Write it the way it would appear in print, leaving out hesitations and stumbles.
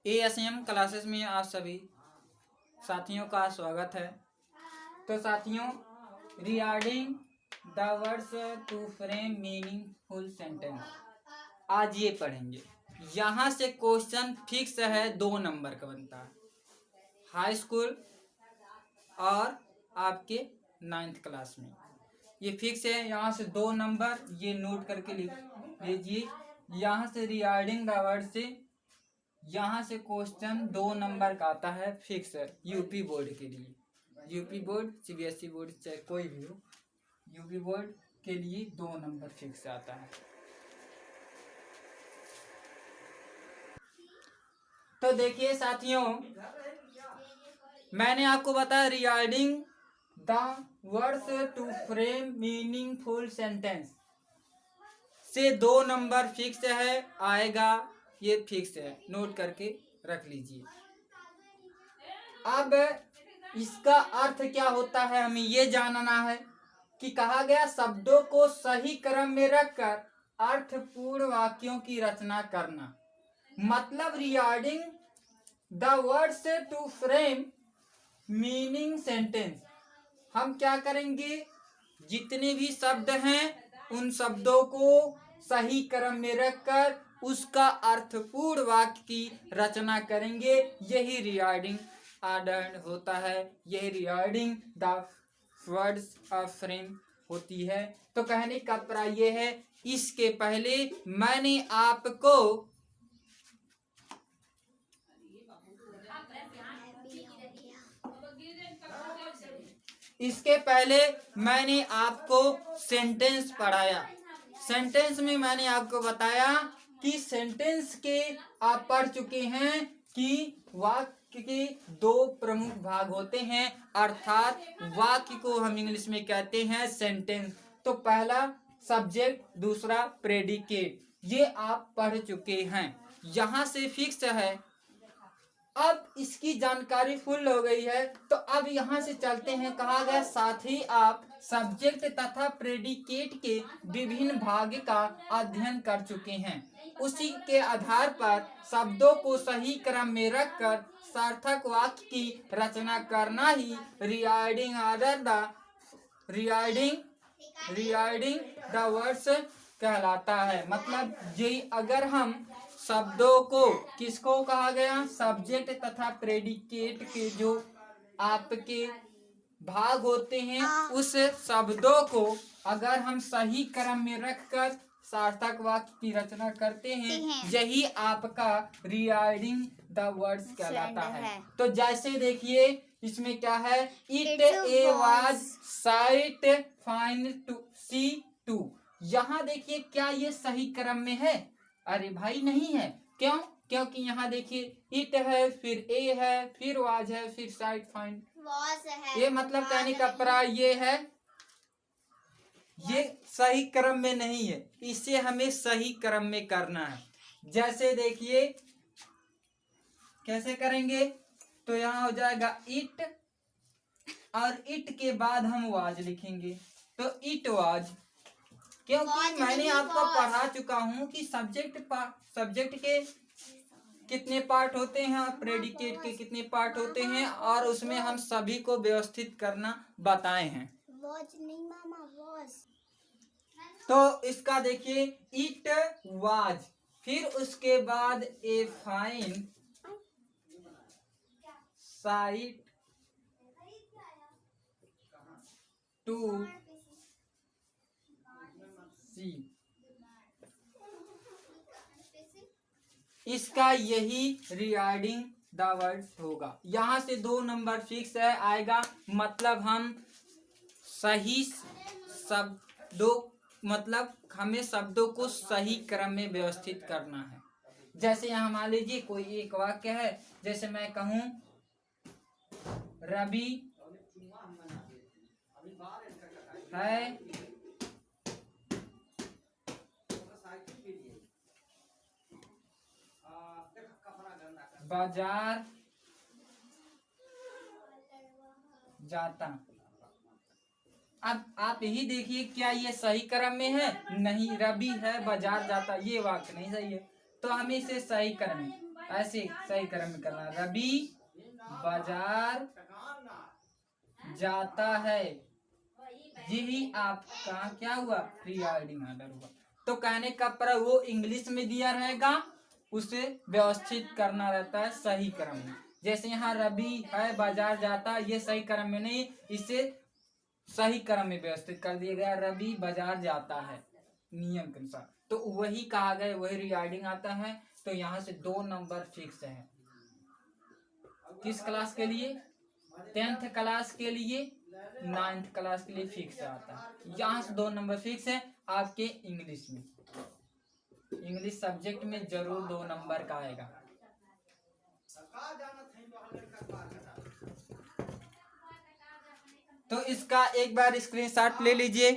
ASM classes में आप सभी साथियों का स्वागत है। तो साथियों, regarding the words to frame meaningful sentence आज ये पढ़ेंगे। यहाँ से क्वेश्चन फिक्स है, 2 नंबर का बनता है। हाई स्कूल और आपके 9th क्लास में ये फिक्स है। यहाँ से 2 नंबर ये नोट करके लिख लीजिए। यहाँ से रिगार्डिंग द वर्ड से यहाँ से क्वेश्चन 2 नंबर का आता है, फिक्स है यूपी बोर्ड के लिए। यूपी बोर्ड, CBSE बोर्ड, चाहे कोई भी हो, यूपी बोर्ड के लिए 2 नंबर फिक्स आता है। तो देखिए साथियों, मैंने आपको बताया regarding the words to frame meaningful sentence से 2 नंबर फिक्स है, आएगा, ये फिक्स है, नोट करके रख लीजिए। अब इसका अर्थ क्या होता है हमें ये जानना है कि कहा गया शब्दों को सही क्रम में रखकर अर्थपूर्ण वाक्यों की रचना करना। मतलब regarding the words to frame meaning sentence हम क्या करेंगे, जितने भी शब्द हैं उन शब्दों को सही क्रम में रखकर उसका अर्थपूर्ण वाक्य की रचना करेंगे। यही रिगार्डिंग आर्डर होता है, यही regarding the words of frame होती है। तो कहने का तात्पर्य ये है, इसके पहले मैंने आपको सेंटेंस पढ़ाया। सेंटेंस में मैंने आपको बताया कि सेंटेंस के आप पढ़ चुके हैं कि वाक्य के 2 प्रमुख भाग होते हैं, अर्थात वाक्य को हम इंग्लिश में कहते हैं सेंटेंस। तो पहला सब्जेक्ट, दूसरा प्रेडिकेट, ये आप पढ़ चुके हैं। यहाँ से फिक्स है। अब इसकी जानकारी फुल हो गई है, तो अब यहाँ से चलते हैं। कहा गया साथ ही आप सब्जेक्ट तथा प्रेडिकेट के विभिन्न भाग का अध्ययन कर चुके हैं। उसी के आधार पर शब्दों को सही क्रम में रखकर सार्थक वाक्य की रचना करना ही रिगार्डिंग द वर्ड्स कहलाता है। मतलब ये अगर हम शब्दों को, किसको कहा गया, सब्जेक्ट तथा प्रेडिकेट के जो आपके भाग होते हैं उस शब्दों को अगर हम सही क्रम में रखकर सार्थक वाक्य की रचना करते हैं, यही आपका रिगार्डिंग द वर्ड्स कहलाता है। तो जैसे देखिए इसमें क्या है, it a was sight fine to see to. यहाँ देखिए क्या ये सही क्रम में है? अरे भाई नहीं है। क्यों? क्योंकि यहाँ देखिए इट है, फिर ए है, फिर वाज है, फिर साइट फाइंड ये मतलब कहने का प्राय ये है, ये सही क्रम में नहीं है, इसे हमें सही क्रम में करना है। जैसे देखिए कैसे करेंगे, तो यहाँ हो जाएगा इट और इट के बाद हम वाज लिखेंगे, तो इट वाज। क्योंकि मैंने आपको पढ़ा चुका हूँ कि सब्जेक्ट के कितने पार्ट होते हैं और प्रेडिकेट के कितने पार्ट होते हैं, और उसमें हम सभी को व्यवस्थित करना बताए हैं। तो इसका देखिए इट वाज, फिर उसके बाद ए फाइन साइट टू सी, इसका यही रिगार्डिंग द वर्ड्स होगा। यहाँ से 2 नंबर फिक्स है, आएगा। मतलब हम सही शब्दों, मतलब हमें शब्दों को सही क्रम में व्यवस्थित करना है। जैसे यहाँ मान लीजिए कोई एक वाक्य है, जैसे मैं कहूँ रवि है बाजार जाता। अब आप यही देखिए क्या ये सही क्रम में है? नहीं, रवि है बाजार जाता, ये वाक्य नहीं सही है, तो हमें इसे सही क्रम में ऐसे सही क्रम में करना। रवि बाजार जाता है, यही आपका क्या हुआ, रीराइटिंग ऑर्डर हुआ। तो कहने का पर वो इंग्लिश में दिया रहेगा, उसे व्यवस्थित करना रहता है सही क्रम में। जैसे यहाँ रवि है बाजार जाता, ये सही क्रम में नहीं, इसे सही क्रम में व्यवस्थित कर दिया गया, रवि बाजार जाता है नियम के अनुसार। तो वही कहा गया, वही रीराइटिंग आता है। तो यहाँ से 2 नंबर फिक्स है। किस क्लास के लिए? 10th क्लास के लिए, 9th क्लास के लिए फिक्स आता है। यहाँ से 2 नंबर फिक्स है आपके इंग्लिश में। इंग्लिश सब्जेक्ट में जरूर 2 नंबर का आएगा। तो इसका एक बार स्क्रीनशॉट ले लीजिए।